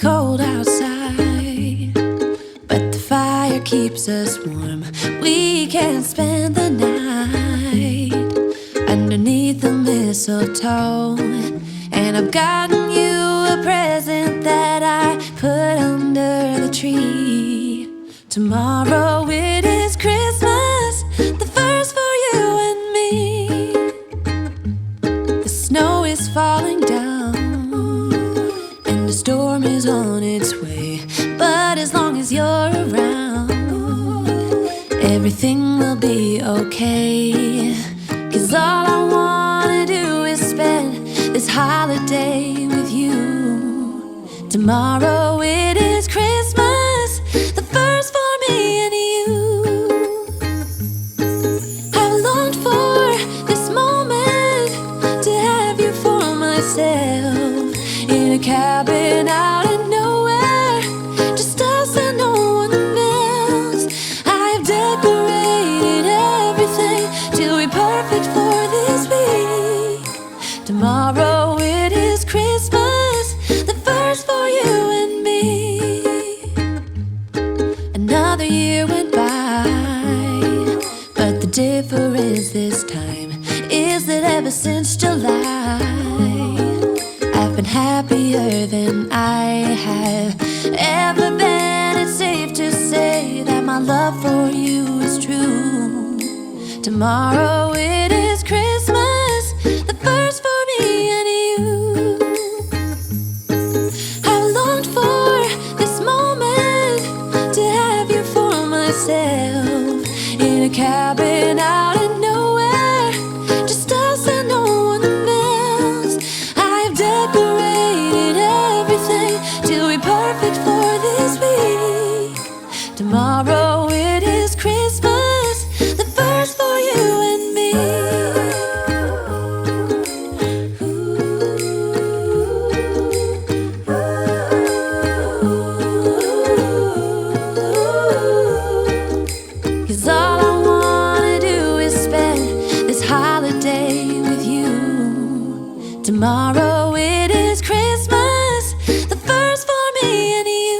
cold outside, but the fire keeps us warm. We can spend the night underneath the mistletoe. And I've gotten you a present that I put under the tree. Tomorrow it is Christmas, the first for you and me. The snow is falling down and the storm is on its way. But as long as you're around, everything will be okay. 'Cause all I wanna do is spend this holiday with you. Tomorrow it is Christmas, the first for me and you. I've longed for this moment to have you for myself, in a cabin out in nowhere, just us and no one else. I've decorated everything to be perfect for this week. Tomorrow it is Christmas, the first for you and me. Another year went by, but the difference this time is that ever since July, I've been happier than I have ever been. It's safe to say that my love for you is true. Tomorrow it is Christmas, the first for me and you. I've longed for this moment to have you for myself, in a cabin out in nowhere, just us and no one else. I've decorated everything to be perfect for this week. Tomorrow it is Christmas, the first for you and me. 'Cause all I wanna do is spend this holiday with you. Tomorrow it is Christmas, the first for me and you.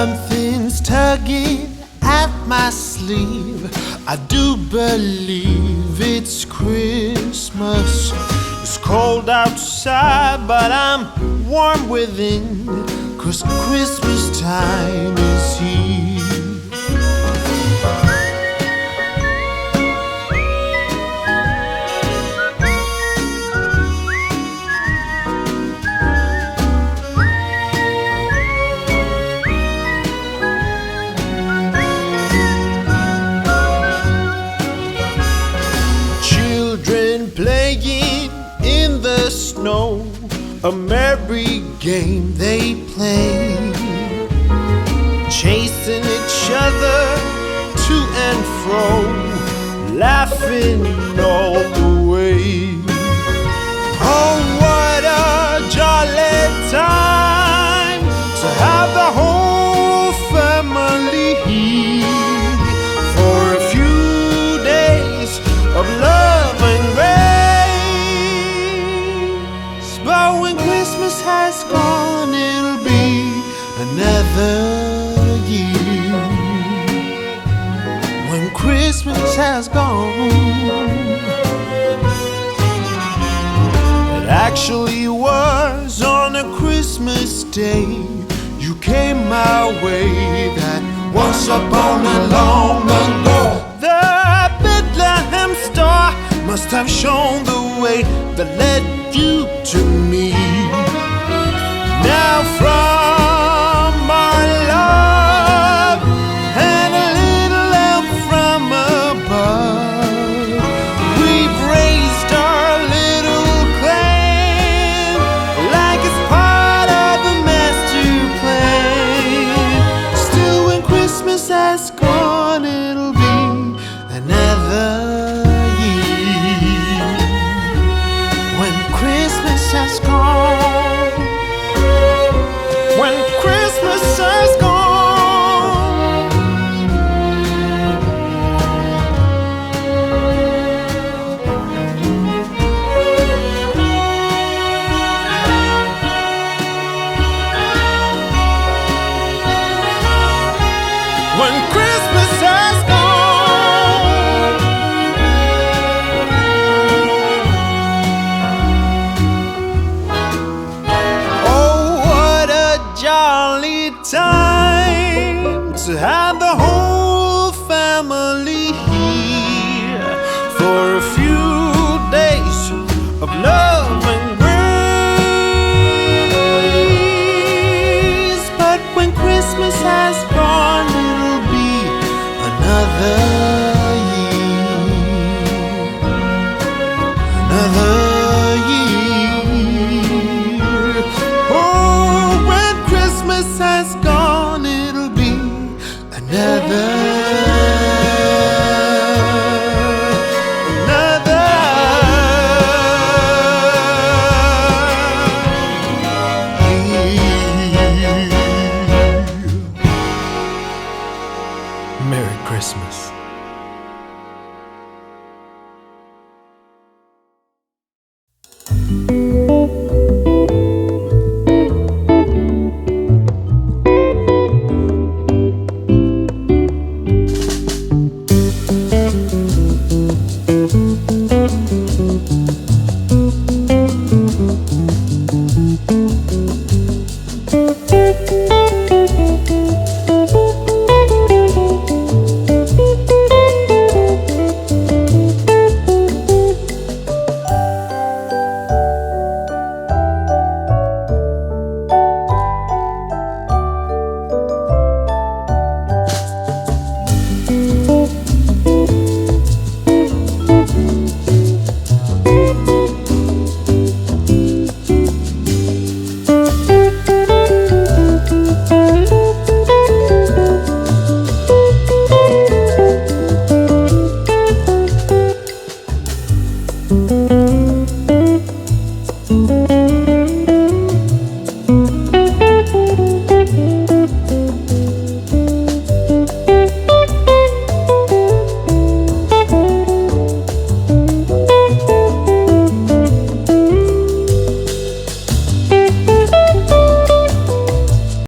Something's tugging at my sleeve. I do believe it's Christmas. It's cold outside, but I'm warm within, 'cause Christmas time is here. Playing in the snow, a merry game they play, chasing each other to and fro, laughing all the way. Oh, what a jolly time to have the whole family here for a few days of love and grace. But when Christmas has gone, it'll be another year. When Christmas has gone, it actually was on a Christmas day you came my way. That once upon a long ago, the Bethlehem star must have shown the way that led you to me. Now from our love and a little help from above, we've raised our little clan like it's part of a master plan. Still, when Christmas has gone, it'll be another year. When Christmas has gone, when Christmas has gone, when Christmas has gone. Oh, what a jolly time to have the whole family here for a few days of love and grace. But when Christmas has gone, it'll be another year, another year. Oh, when Christmas has gone, it'll be another, another year. Merry Christmas.